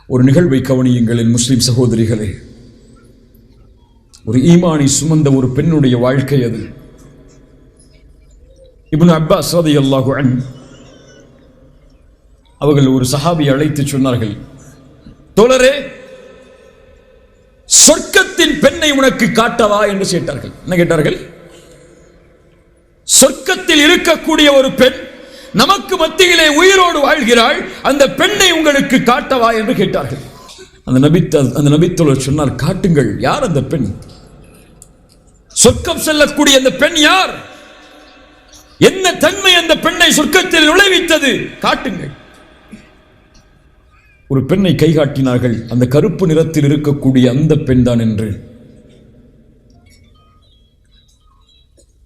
ஒரு நிகழ்வை கவனியுங்கள் முஸ்லிம் சகோதரிகளே. ஒரு ஈமானை சுமந்த ஒரு பெண்ணுடைய வாழ்க்கை அது. இப்னு அப்பாஸ் ரலியல்லாஹு அன்ஹு அவர்கள் ஒரு சஹாபி அழைத்து சொன்னார்கள், தோழரே, சொர்க்கத்தின் பெண்ணை உனக்கு காட்டவா என்று கேட்டார்கள். என்ன கேட்டார்கள்? சொர்க்கத்தில் இருக்கக்கூடிய ஒரு பெண் நமக்கு மத்தியிலே உயிரோடு வாழ்கிறாள், அந்த பெண்ணை உங்களுக்கு காட்டவா என்று கேட்டார்கள். அந்த நபித்தோழர் சொன்னார், காட்டுங்கள். யார் அந்த பெண்? சொர்க்கம் செல்லக்கூடிய அந்த பெண் யார்? என்ன தன்மை அந்த பெண்ணை சொர்க்கத்தில் நுழைவித்தது? காட்டுங்கள். ஒரு பெண்ணை கை காட்டினார்கள். அந்த கருப்பு நிறத்தில் இருக்கக்கூடிய அந்த பெண் தான் என்று.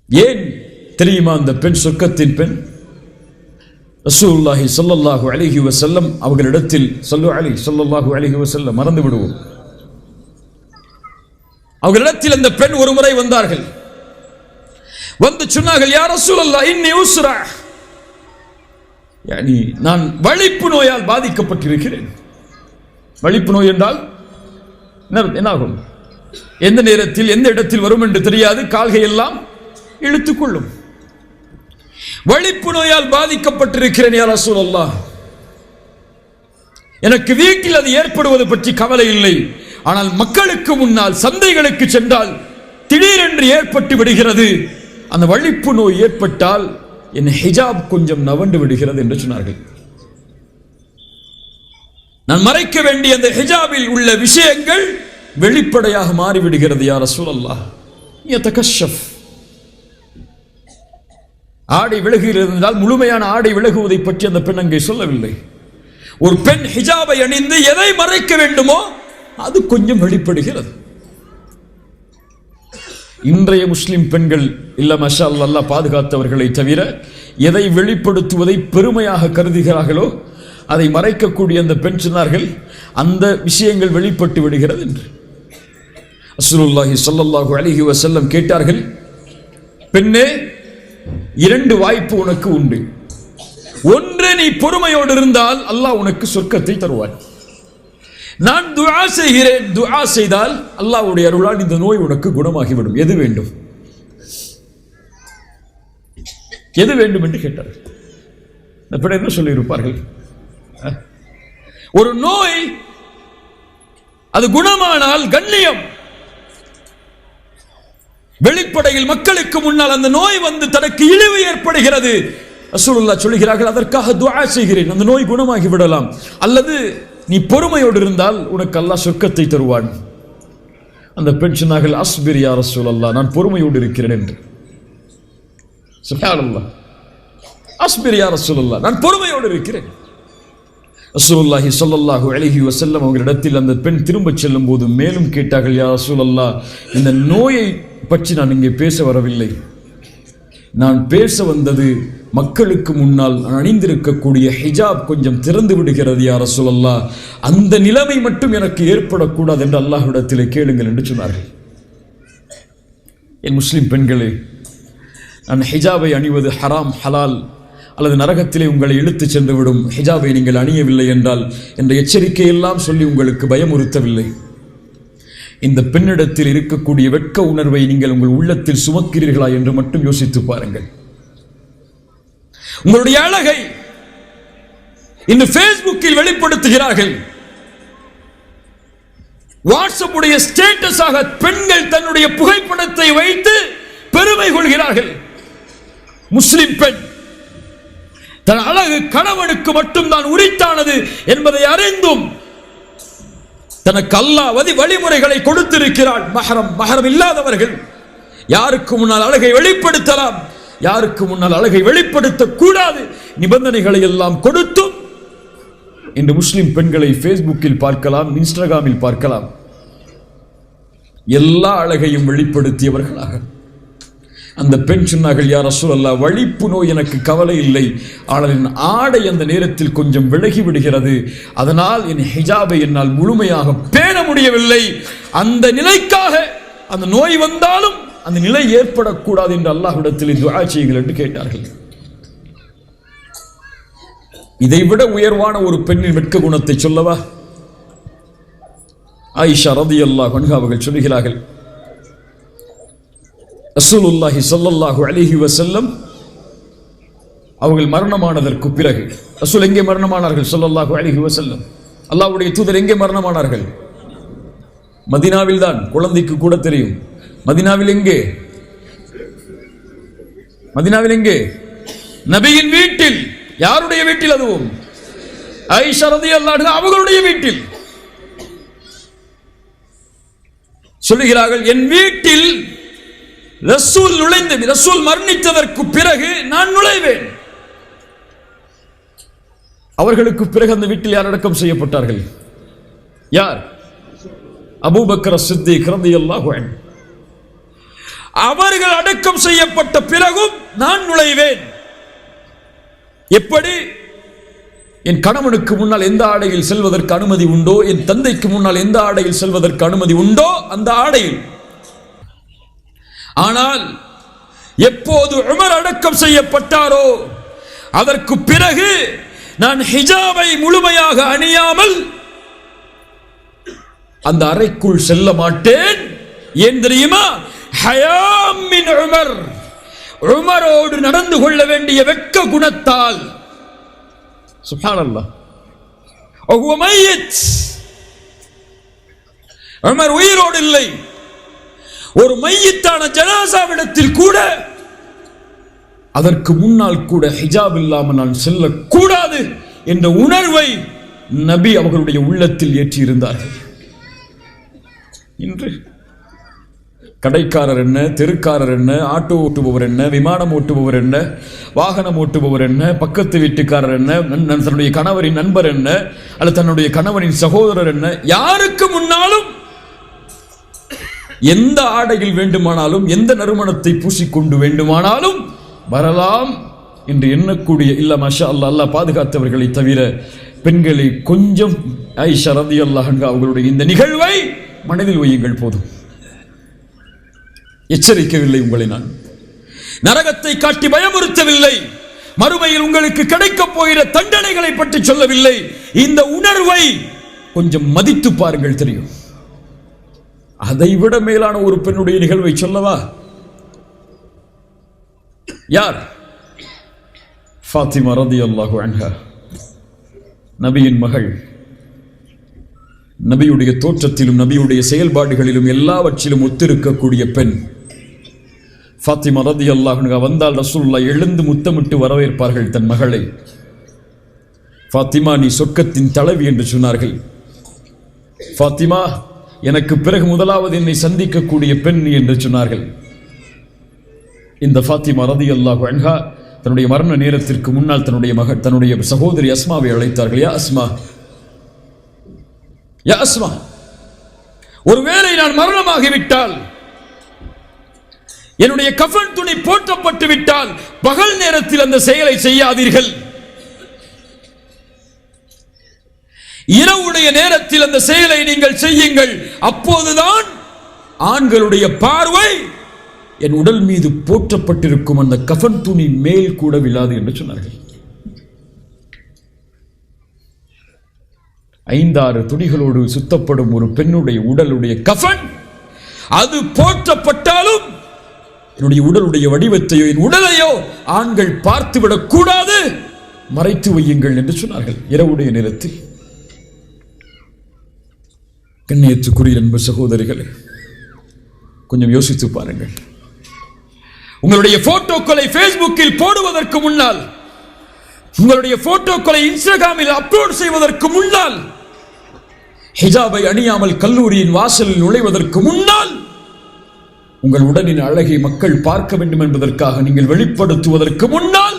ஏன் தெரியுமா அந்த பெண் சொர்க்கத்தின் பெண்? ரசூலுல்லாஹி ஸல்லல்லாஹு அலைஹி வஸல்லம் அவர்களிடத்தில் ஸல்லல்லாஹு அலைஹி வஸல்லம் மறந்து விடுவோம். அவர்களிடத்தில் அந்த பெண் ஒரு முறை வந்தார்கள். வந்து சொன்னார்கள், யா ரசூலல்லாஹ், இன்னி உஸ்ரா, நான் வலிப்பு நோயால் பாதிக்கப்பட்டிருக்கிறேன். வலிப்பு நோய் என்றால் என்ன ஆகும்? எந்த நேரத்தில் எந்த இடத்தில் வரும் என்று தெரியாது, கால்கை எல்லாம் இழுத்துக்கொள்ளும். வலிப்பு நோயால் பாதிக்கப்பட்டிருக்கிறேன் யா ரசூலல்லாஹ். எனக்கு வீட்டில் அது ஏற்படுவது பற்றி கவலை இல்லை, ஆனால் மக்களுக்கு முன்னால் சந்தைகளுக்கு சென்றால் திடீரென்று ஏற்பட்டு விடுகிறது. அந்த வலிப்பு நோய் ஏற்பட்டால் என் ஹிஜாப் கொஞ்சம் நவண்டு விடுகிறது என்று சொன்னார்கள். நான் மறைக்க வேண்டிய அந்த ஹிஜாபில் உள்ள விஷயங்கள் வெளிப்படையாக மாறிவிடுகிறது யா ரசூலல்லாஹ். யதகஷஃப், ஆடை விலகுகிறது என்றால் முழுமையான ஆடை விலகுவதை பற்றி அந்த பெண் அங்கே சொல்லவில்லை. ஒரு பெண் ஹிஜாபை அணிந்து எதை மறைக்க வேண்டுமோ அது கொஞ்சம் வெளிப்படுகிறது. இன்றைய முஸ்லிம் பெண்கள் இல்ல மாஷா அல்லாஹ் பாதுகாத்தவர்களை தவிர எதை வெளிப்படுத்துவதை பெருமையாக கருதுகிறார்களோ அதை மறைக்கக்கூடிய அந்த பெண் சொன்னார்கள், அந்த விஷயங்கள் வெளிப்பட்டு விடுகிறது என்று. ரசூலுல்லாஹி ஸல்லல்லாஹு அலைஹி வஸல்லம் கேட்டார்கள், பெண்ணே, 2 வாய்ப்பு உனக்கு உண்டு. ஒன்று, நீ பொறுமையோடு இருந்தால் அல்லாஹ் உனக்கு சொர்க்கத்தை தருவான். நான் துஆ செய்கிறேன், துஆ செய்தால் அல்லாஹ்வுடைய அருளால் இந்த நோய் உனக்கு குணமாகிவிடும். எது வேண்டும்? எது வேண்டும் என்று கேட்டார்கள். இந்த பெண் என்ன சொல்லி இருப்பார்கள்? ஒரு நோய் அது குணமானால் கண்ணியம். வெளிப்படையில் மக்களுக்கு முன்னால் அந்த நோய் வந்து தனக்கு இழிவு ஏற்படுகிறது. ரசூலுல்லாஹ் சொல்கிறார்கள், அதற்காக துஆ செய்கிறேன், அந்த நோய் குணமாகி விடலாம். அல்லது நீ பொறுமையோடு இருந்தால் உனக்கு அல்லாஹ் சொர்க்கத்தை தருவான். அந்த பெண் சொன்னார்கள், அஸ்பிர் யா ரசூலல்லாஹ், நான் பொறுமையோடு இருக்கிறேன் என்று. சுப்ஹானல்லாஹ், அஸ்பிர் யா ரசூலல்லாஹ், நான் பொறுமையோடு இருக்கிறேன். ரசூலுல்லாஹி ஸல்லல்லாஹு அலைஹி வஸல்லம் அவர்களிடத்தில் அந்த பெண் திரும்ப செல்லும் போது மேலும் கேட்டார்கள், யா ரசூலல்லாஹ், இந்த நோயை பற்றி நான் இங்கே பேச வரவில்லை. நான் பேச வந்தது மக்களுக்கு முன்னால் அணிந்திருக்கக்கூடிய ஹிஜாப் கொஞ்சம் திறந்து விடுகிறது யா ரசூலல்லாஹ், அந்த நிலைமை மட்டும் எனக்கு ஏற்படக்கூடாது என்று அல்லாஹ்விடத்திலே கேளுங்கள் என்று சொன்னார்கள். என் முஸ்லிம் பெண்களே, நான் ஹிஜாபை அணிவது ஹராம் ஹலால் அல்லது நரகத்திலே உங்களை இழுத்து சென்று விடும், ஹிஜாபை நீங்கள் அணியவில்லை என்றால் என்ற எச்சரிக்கையெல்லாம் சொல்லி உங்களுக்கு பயமுறுத்தவில்லை. இந்த பெண்ணிடத்தில் இருக்கக்கூடிய வெட்க உணர்வை நீங்கள் உங்கள் உள்ளத்தில் சுமக்கிறீர்களா என்று மட்டும் யோசித்து பாருங்கள். உங்களுடைய அழகை இந்த ஃபேஸ்புக்கில் வெளிப்படுத்துகிறார்கள். வாட்ஸ்அப் உடைய ஸ்டேட்டஸாக பெண்கள் தன்னுடைய புகைப்படத்தை வைத்து பெருமை கொள்கிறார்கள். முஸ்லிம் பெண் தன் அழகு கணவனுக்கு மட்டும்தான் உரித்தானது என்பதை அறிந்தும் தனக்கு அல்லாஹ் வழிமுறைகளை கொடுத்திருக்கிறாள். மஹரம் இல்லாதவர்கள் யாருக்கு முன்னால் அழகை வெளிப்படுத்தலாம், யாருக்கு முன்னால் அழகை வெளிப்படுத்தக் கூடாது நிபந்தனைகளை எல்லாம் கொடுத்தும் இன்று முஸ்லிம் பெண்களை ஃபேஸ்புக்கில் பார்க்கலாம், இன்ஸ்டாகிராமில் பார்க்கலாம், எல்லா அழகையும் வெளிப்படுத்தியவர்களாக. அந்த பெண் சொன்னார்கள், யா ரசூலல்லாஹ், வலிப்பு நோய் எனக்கு கவலை இல்லை, ஆனால் என் ஆடை அந்த நேரத்தில் கொஞ்சம் விலகி விடுகிறது, அதனால் என் ஹிஜாபை என்னால் முழுமையாக பேண முடியவில்லை. அந்த நிலைக்காக அந்த நோய் வந்தாலும் அந்த நிலை ஏற்படக்கூடாது என்று அல்லாஹ்விடத்தில் துஆ செய்யுங்கள் என்று கேட்டார்கள். இதைவிட உயர்வான ஒரு பெண்ணின் வெட்க குணத்தை சொல்லவா? ஆயிஷா ரலியல்லாஹு அன்ஹா அவர்கள் சொல்கிறார்கள், ரசூலுல்லாஹி ஸல்லல்லாஹு அலைஹி வஸல்லம் அவர்கள் மரணமானதற்கு பிறகு, ரசூல் எங்கே மரணமானார்கள் ஸல்லல்லாஹு அலைஹி வஸல்லம்? அல்லாஹ்வுடைய தூதர் எங்கே மரணமானார்கள்? மதீனாவில் தான். குழந்தைக்கு கூட தெரியும். மதீனாவில் எங்கே? மதீனாவில் எங்கே? நபியின் வீட்டில். யாருடைய வீட்டில்? அதுவும் ஆயிஷா ரலியல்லாஹு அன்ஹா அவர்களுடைய வீட்டில். சொல்லுகிறார்கள், என் வீட்டில் ரசூல் மரணித்ததற்கு பிறகு நான் நுழைவேன். அவர்களுக்கு பிறகு அந்த வீட்டில் யார் அடக்கம் செய்யப்பட்டார்கள்? யார்? அபூபக்கர் சித்திக் ரலியல்லாஹு அன்ஹு. அவர்கள் அடக்கம் செய்யப்பட்ட பிறகும் நான் நுழைவேன். எப்படி? என் கணவனுக்கு முன்னால் எந்த ஆடையில் செல்வதற்கு அனுமதி உண்டோ, என் தந்தைக்கு முன்னால் எந்த ஆடையில் செல்வதற்கு அனுமதி உண்டோ அந்த ஆடையில். ஆனால் எப்போது உமர் அடக்கம் செய்யப்பட்டாரோ அதற்கு பிறகு நான் ஹிஜாபை முழுமையாக அணியாமல் அந்த அறைக்குள் செல்ல மாட்டேன். ஏன் தெரியுமா? ஹயாம் மின் உமர், உமரோடு நடந்து கொள்ள வேண்டிய வெட்க குணத்தால். சுப்ஹானல்லாஹ். வஹுவ மய்யித், உமர் உயிரோடு இல்லை. ஒரு மையத்தான ஜனாசாவிடத்தில் கூட அதற்கு முன்னால் கூட ஹிஜாப் இல்லாமல் நான் செல்லக்கூடாது என்ற உணர்வை நபி அவர்களுடைய உள்ளத்தில் ஏற்றியிருந்தார்கள். இன்று கடைக்காரர் என்ன, தெருக்காரர் என்ன, ஆட்டோ ஓட்டுபவர் என்ன, விமானம் ஓட்டுபவர் என்ன, வாகனம் ஓட்டுபவர் என்ன, பக்கத்து வீட்டுக்காரர் என்ன, தன்னுடைய கணவரின் நண்பர் என்ன, அல்லது தன்னுடைய கணவரின் சகோதரர் என்ன, யாருக்கு முன்னாலும் எந்த ஆடையில் வேண்டுமானாலும் எந்த நறுமணத்தை பூசிக்கொண்டு வேண்டுமானாலும் வரலாம் என்று எண்ணக்கூடிய, இல்ல மாஷா அல்லாஹ், அல்லாஹ் பாதுகாத்தவர்களை தவிர பெண்களை கொஞ்சம் ஆயிஷா ரலியல்லாஹு அன்ஹா அவர்களுடைய இந்த நிகழ்வை மனதில் வையுங்கள் போதும். எச்சரிக்கவில்லை உங்களை நான், நரகத்தை காட்டி பயமுறுத்தவில்லை, மறுமையில் உங்களுக்கு கிடைக்கப் போகிற தண்டனைகளை பற்றி சொல்லவில்லை. இந்த உணர்வை கொஞ்சம் மதித்து பாருங்கள், தெரியும். அதைவிட மேலான ஒரு பெண்ணுடைய நிகழ்வை சொல்லவா? யார்? ஃபாத்திமா ரலியல்லாஹு அன்ஹா, நபியின் மகள். நபியுடைய தோற்றத்திலும் நபியுடைய செயல்பாடுகளிலும் எல்லாவற்றிலும் ஒத்திருக்கக்கூடிய பெண் ஃபாத்திமா ரலியல்லாஹு அன்ஹா. வந்தால் ரசூலுல்லாஹ் எழுந்து முத்தமிட்டு வரவேற்பார்கள் தன் மகளை. ஃபாத்திமா, நீ சொர்க்கத்தின் தலைவி என்று சொன்னார்கள். ஃபாத்திமா, எனக்கு பிறகு முதலாவது என்னை சந்திக்கக்கூடிய பெண் என்று சொன்னார்கள். இந்த ஃபாத்திமா ரலியல்லாஹு அன்ஹா தன்னுடைய மரண நேரத்திற்கு முன்னால் தன்னுடைய சகோதரி அஸ்மாவை அழைத்தார்கள். யா அஸ்மா, யா அஸ்மா, ஒருவேளை நான் மரணமாகிவிட்டால், என்னுடைய கஃன் துணி போற்றப்பட்டு விட்டால், பகல் நேரத்தில் அந்த செயலை செய்யாதீர்கள். இரவுடைய நேரத்தில் அந்த செயலை நீங்கள் செய்யுங்கள். அப்போதுதான் ஆண்களுடைய பார்வை என் உடல் மீது போற்றப்பட்டிருக்கும் அந்த கஃன் துணி மேல் கூட விழாது என்று சொன்னார்கள். 5-6 துணிகளோடு சுத்தப்படும் ஒரு பெண்ணுடைய உடலுடைய கஃன், அது போற்றப்பட்டாலும் என்னுடைய உடலுடைய வடிவத்தையோ என் உடலையோ ஆண்கள் பார்த்துவிடக் கூடாது, மறைத்து வையுங்கள் என்று சொன்னார்கள் இரவுடைய நேரத்தில். கண்ணியத்துக்குரிய அன்பு சகோதரிகளே, கொஞ்சம் யோசித்து பாருங்கள். உங்களுடைய போட்டோக்களை ஃபேஸ்புக்கில் போடுவதற்கு முன்னால், உங்களுடைய போட்டோக்களை இன்ஸ்டாகிராமில் அப்லோட் செய்வதற்கு முன்னால், ஹிஜாபை அணியாமல் கல்லூரியின் வாசலில் நுழைவதற்கு முன்னால், உங்கள் உடலின் அழகை மக்கள் பார்க்க வேண்டும் என்பதற்காக நீங்கள் வெளிப்படுத்துவதற்கு முன்னால்,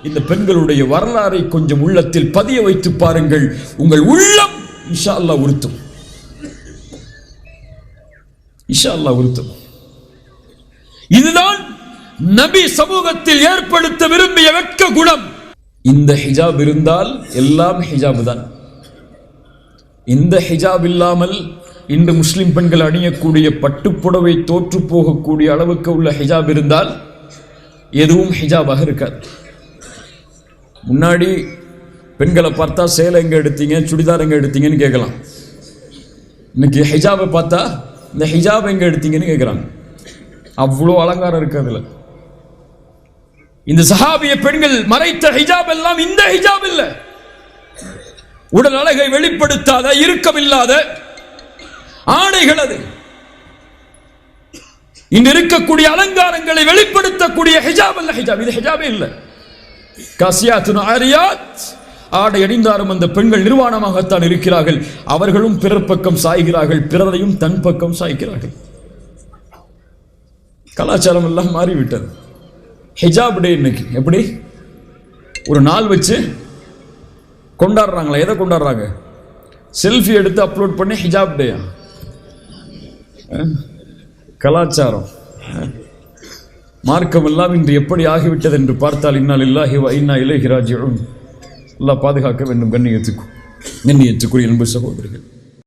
இந்த பெண்களுடைய வரலாறை கொஞ்சம் உள்ளத்தில் பதிய வைத்து பாருங்கள். உங்கள் உள்ளம் இன்ஷா அல்லாஹ் உறுத்தும், இன்ஷா அல்லாஹ் உறுத்தும். இதுதான் நபி சமூகத்தில் ஏற்படுத்த விரும்பிய வெட்க குணம். இந்த ஹிஜாப் இருந்தால் எல்லாம் ஹிஜாப் தான். இந்த ஹிஜாப் இல்லாமல் இன்று முஸ்லிம் பெண்கள் அணியக்கூடிய பட்டுப்புடவை தோற்று போகக்கூடிய அளவுக்கு உள்ள ஹிஜாப் இருந்தால் எதுவும் ஹிஜாபாக இருக்காது. முன்னாடி பெண்களை பார்த்தா சேலை எங்க எடுத்தீங்க, சுடிதார் எங்க எடுத்தீங்கன்னு கேட்கலாம். இன்னைக்கு ஹிஜாபை பார்த்தா இந்த ஹிஜாப் எங்க எடுத்தீங்கன்னு கேட்குறாங்க. அவ்வளோ அலங்காரம் இருக்கு அதுல. இந்த சஹாபிய பெண்கள் மறைத்த ஹிஜாப் எல்லாம் இந்த ஹிஜாப் இல்ல. உடல் அழகை வெளிப்படுத்தாத, இறுக்கமில்லாத ஆடைகள் அது. இன்று இருக்கக்கூடிய அலங்காரங்களை வெளிப்படுத்தக்கூடிய ஹிஜாப் அல்ல ஹிஜாப். இது ஹிஜாபே இல்ல. காசியாத்துன் ஆரியாத், ஆடை அணிந்தாரும் அந்த பெண்கள் நிர்வாணமாகத்தான் இருக்கிறார்கள். அவர்களும் பிறர் பக்கம் சாய்கிறார்கள், பிறரையும் தன் பக்கம் சாய்க்கிறார்கள். கலாச்சாரம் எல்லாம் மாறிவிட்டது. ஹிஜாப் டே இன்னைக்கு எப்படி ஒரு நாள் வச்சு கொண்டாடுறாங்களா? எதை கொண்டாடுறாங்க? செல்ஃபி எடுத்து அப்லோட் பண்ணி ஹிஜாப் டே. கலாச்சாரம் மார்க்கம் எல்லாம் இன்று எப்படி ஆகிவிட்டது என்று பார்த்தால் இன்னா லில்லாஹி வ இன்னா இலைஹி ராஜிஊன். அல்லாஹ் பாதுகாக்க வேண்டும். கண்ணியத்துக்குரிய அன்பு சகோதரிகள்,